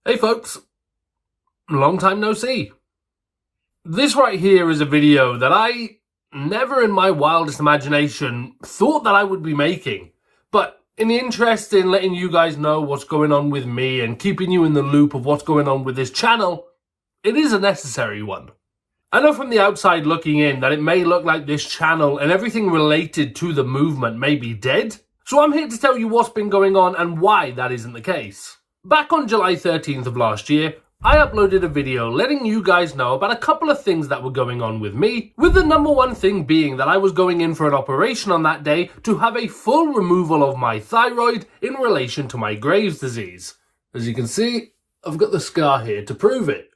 Hey folks, long time no see. This right here is a video that I never in my wildest imagination thought that I would be making. But in the interest in letting you guys know what's going on with me and keeping you in the loop of what's going on with this channel, it is a necessary one. I know from the outside looking in that it may look like this channel and everything related to the movement may be dead. So I'm here to tell you what's been going on and why that isn't the case. Back on July 13th of last year, I uploaded a video letting you guys know about a couple of things that were going on with me, with the number one thing being that I was going in for an operation on that day to have a full removal of my thyroid in relation to my Graves' disease. As you can see, I've got the scar here to prove it.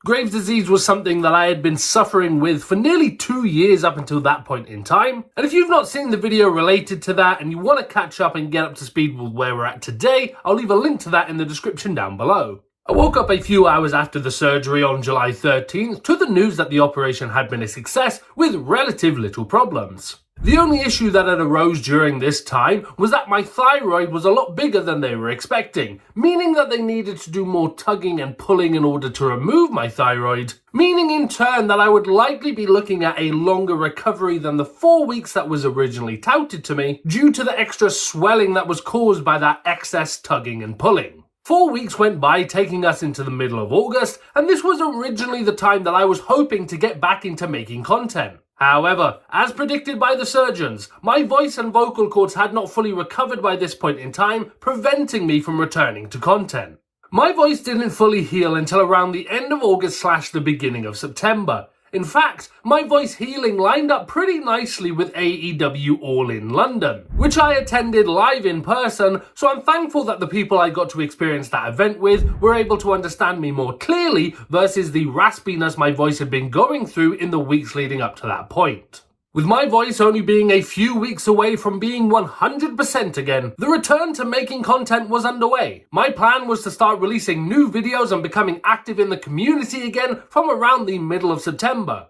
Graves' disease was something that I had been suffering with for nearly 2 years up until that point in time. And if you've not seen the video related to that and you want to catch up and get up to speed with where we're at today, I'll leave a link to that in the description down below. I woke up a few hours after the surgery on July 13th to the news that the operation had been a success with relative little problems. The only issue that had arose during this time was that my thyroid was a lot bigger than they were expecting, meaning that they needed to do more tugging and pulling in order to remove my thyroid, meaning in turn that I would likely be looking at a longer recovery than the 4 weeks that was originally touted to me due to the extra swelling that was caused by that excess tugging and pulling. 4 weeks went by, taking us into the middle of August, and this was originally the time that I was hoping to get back into making content. However, as predicted by the surgeons, my voice and vocal cords had not fully recovered by this point in time, preventing me from returning to content. My voice didn't fully heal until around the end of August / the beginning of September. In fact, my voice healing lined up pretty nicely with AEW All in London, which I attended live in person, so I'm thankful that the people I got to experience that event with were able to understand me more clearly versus the raspiness my voice had been going through in the weeks leading up to that point. With my voice only being a few weeks away from being 100% again, the return to making content was underway. My plan was to start releasing new videos and becoming active in the community again from around the middle of September.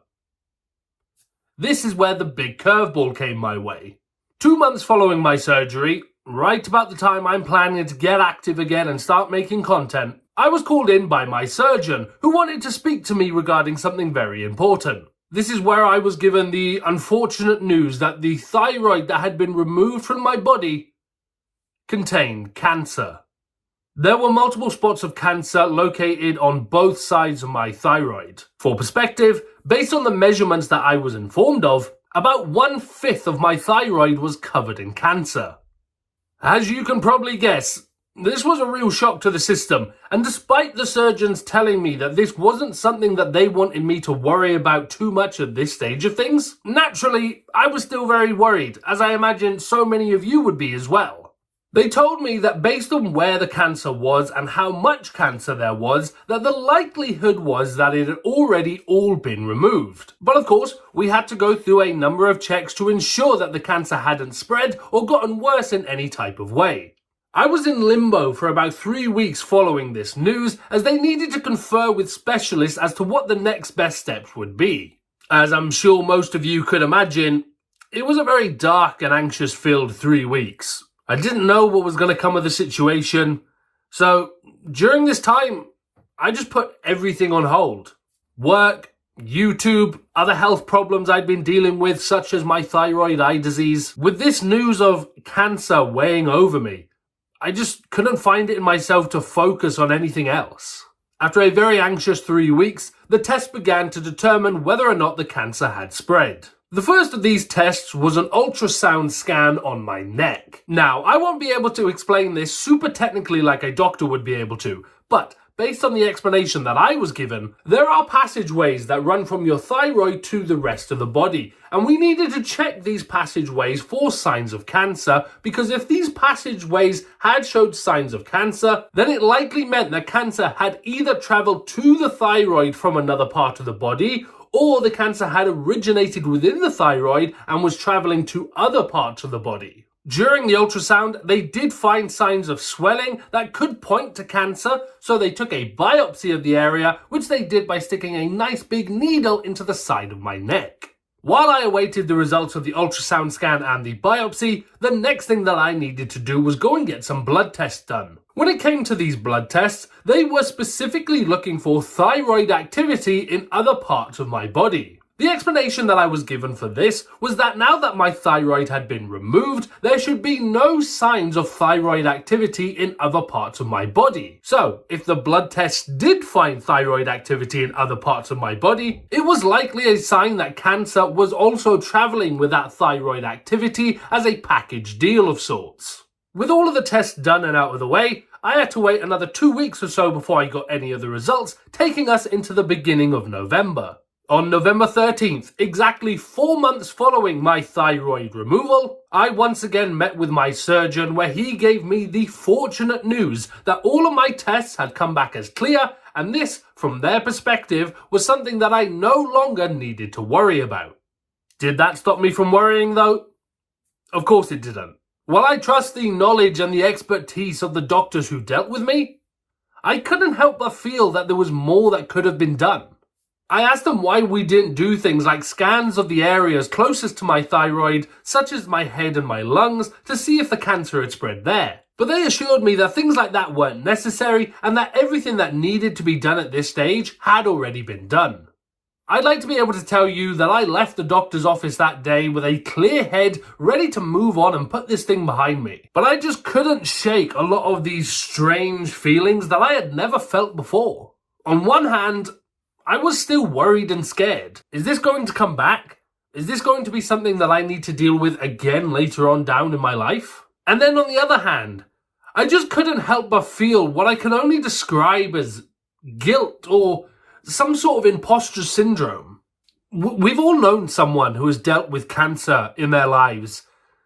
This is where the big curveball came my way. 2 months following my surgery, right about the time I'm planning to get active again and start making content, I was called in by my surgeon, who wanted to speak to me regarding something very important. This is where I was given the unfortunate news that the thyroid that had been removed from my body contained cancer. There were multiple spots of cancer located on both sides of my thyroid. For perspective, based on the measurements that I was informed of, about 1/5 of my thyroid was covered in cancer. As you can probably guess, this was a real shock to the system, and despite the surgeons telling me that this wasn't something that they wanted me to worry about too much at this stage of things, naturally, I was still very worried, as I imagine so many of you would be as well. They told me that based on where the cancer was and how much cancer there was, that the likelihood was that it had already all been removed. But of course, we had to go through a number of checks to ensure that the cancer hadn't spread or gotten worse in any type of way. I was in limbo for about 3 weeks following this news, as they needed to confer with specialists as to what the next best steps would be. As I'm sure most of you could imagine, it was a very dark and anxious-filled 3 weeks. I didn't know what was going to come of the situation, so during this time, I just put everything on hold. Work, YouTube, other health problems I'd been dealing with, such as my thyroid eye disease. With this news of cancer weighing over me, I just couldn't find it in myself to focus on anything else. After a very anxious 3 weeks, the test began to determine whether or not the cancer had spread. The first of these tests was an ultrasound scan on my neck. Now, I won't be able to explain this super technically like a doctor would be able to, but based on the explanation that I was given, there are passageways that run from your thyroid to the rest of the body, and we needed to check these passageways for signs of cancer, because if these passageways had showed signs of cancer, then it likely meant that cancer had either traveled to the thyroid from another part of the body, or the cancer had originated within the thyroid and was traveling to other parts of the body. During the ultrasound, they did find signs of swelling that could point to cancer, so they took a biopsy of the area, which they did by sticking a nice big needle into the side of my neck. While I awaited the results of the ultrasound scan and the biopsy, the next thing that I needed to do was go and get some blood tests done. When it came to these blood tests, they were specifically looking for thyroid activity in other parts of my body. The explanation that I was given for this was that now that my thyroid had been removed, there should be no signs of thyroid activity in other parts of my body. So, if the blood test did find thyroid activity in other parts of my body, it was likely a sign that cancer was also traveling with that thyroid activity as a package deal of sorts. With all of the tests done and out of the way, I had to wait another 2 weeks or so before I got any of the results, taking us into the beginning of November. On November 13th, exactly 4 months following my thyroid removal, I once again met with my surgeon where he gave me the fortunate news that all of my tests had come back as clear, and this, from their perspective, was something that I no longer needed to worry about. Did that stop me from worrying though? Of course it didn't. While I trust the knowledge and the expertise of the doctors who dealt with me, I couldn't help but feel that there was more that could have been done. I asked them why we didn't do things like scans of the areas closest to my thyroid, such as my head and my lungs, to see if the cancer had spread there. But they assured me that things like that weren't necessary and that everything that needed to be done at this stage had already been done. I'd like to be able to tell you that I left the doctor's office that day with a clear head, ready to move on and put this thing behind me. But I just couldn't shake a lot of these strange feelings that I had never felt before. On one hand, I was still worried and scared. Is this going to come back? Is this going to be something that I need to deal with again later on down in my life? And then on the other hand, I just couldn't help but feel what I can only describe as guilt or some sort of imposter syndrome. We've all known someone who has dealt with cancer in their lives,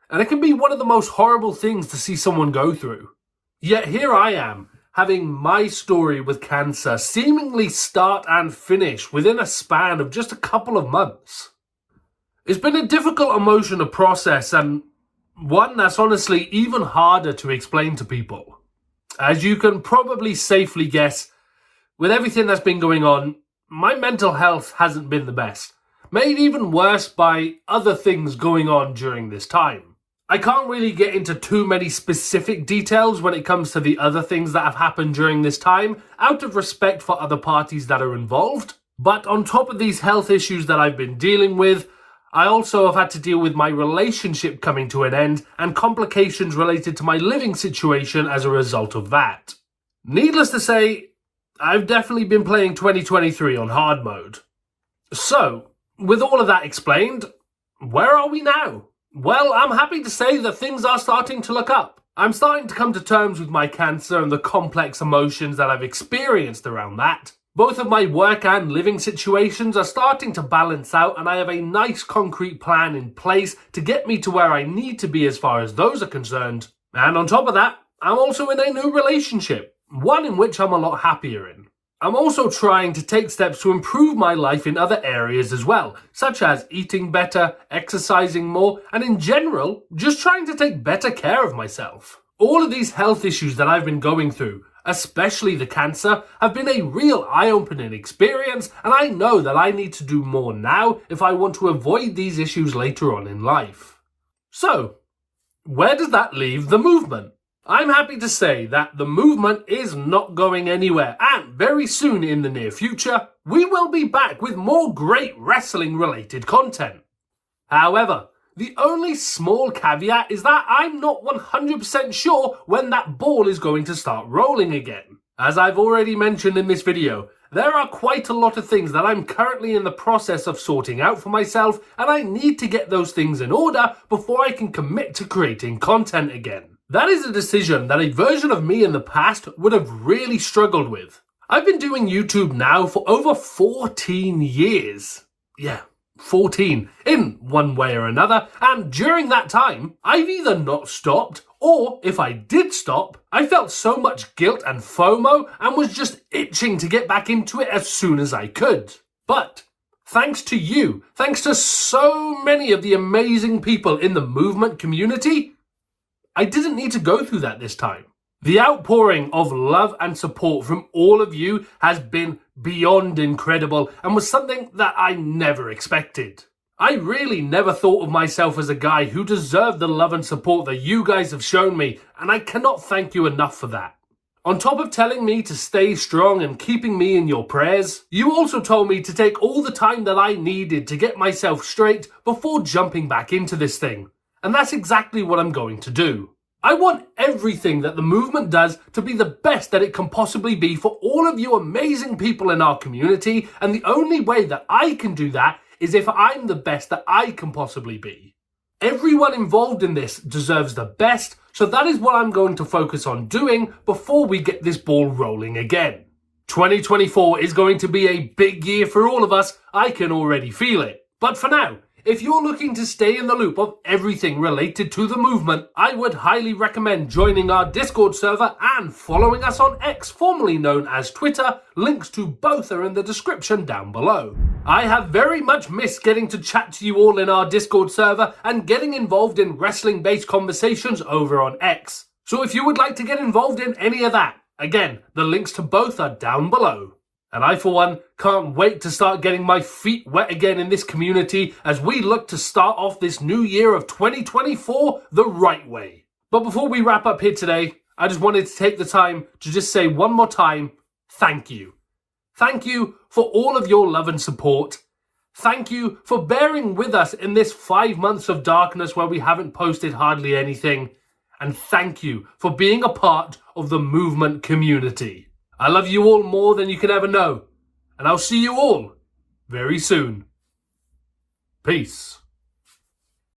and it can be one of the most horrible things to see someone go through. Yet here I am, having my story with cancer seemingly start and finish within a span of just a couple of months. It's been a difficult emotion to process, and one that's honestly even harder to explain to people. As you can probably safely guess, with everything that's been going on, my mental health hasn't been the best, made even worse by other things going on during this time. I can't really get into too many specific details when it comes to the other things that have happened during this time, out of respect for other parties that are involved. But on top of these health issues that I've been dealing with, I also have had to deal with my relationship coming to an end and complications related to my living situation as a result of that. Needless to say, I've definitely been playing 2023 on hard mode. So, with all of that explained, where are we now? Well, I'm happy to say that things are starting to look up. I'm starting to come to terms with my cancer and the complex emotions that I've experienced around that. Both of my work and living situations are starting to balance out, and I have a nice concrete plan in place to get me to where I need to be as far as those are concerned. And on top of that, I'm also in a new relationship, one in which I'm a lot happier in. I'm also trying to take steps to improve my life in other areas as well, such as eating better, exercising more, and in general, just trying to take better care of myself. All of these health issues that I've been going through, especially the cancer, have been a real eye-opening experience, and I know that I need to do more now if I want to avoid these issues later on in life. So, where does that leave the movement? I'm happy to say that the movement is not going anywhere, and very soon in the near future, we will be back with more great wrestling related content. However, the only small caveat is that I'm not 100% sure when that ball is going to start rolling again. As I've already mentioned in this video, there are quite a lot of things that I'm currently in the process of sorting out for myself, and I need to get those things in order before I can commit to creating content again. That is a decision that a version of me in the past would have really struggled with. I've been doing YouTube now for over 14 years. Yeah, 14, in one way or another, and during that time, I've either not stopped, or if I did stop, I felt so much guilt and FOMO and was just itching to get back into it as soon as I could. But thanks to you, thanks to so many of the amazing people in the movement community, I didn't need to go through that this time. The outpouring of love and support from all of you has been beyond incredible and was something that I never expected. I really never thought of myself as a guy who deserved the love and support that you guys have shown me, and I cannot thank you enough for that. On top of telling me to stay strong and keeping me in your prayers, you also told me to take all the time that I needed to get myself straight before jumping back into this thing. And that's exactly what I'm going to do. I want everything that the movement does to be the best that it can possibly be for all of you amazing people in our community, and the only way that I can do that is if I'm the best that I can possibly be. Everyone involved in this deserves the best, so that is what I'm going to focus on doing before we get this ball rolling again. 2024 is going to be a big year for all of us, I can already feel it. But for now, if you're looking to stay in the loop of everything related to the movement, I would highly recommend joining our Discord server and following us on X, formerly known as Twitter. Links to both are in the description down below. I have very much missed getting to chat to you all in our Discord server and getting involved in wrestling-based conversations over on X. So if you would like to get involved in any of that, again, the links to both are down below. And I, for one, can't wait to start getting my feet wet again in this community as we look to start off this new year of 2024 the right way. But before we wrap up here today, I just wanted to take the time to just say one more time, thank you. Thank you for all of your love and support. Thank you for bearing with us in this 5 months of darkness where we haven't posted hardly anything. And thank you for being a part of the movement community. I love you all more than you can ever know, and I'll see you all very soon. Peace.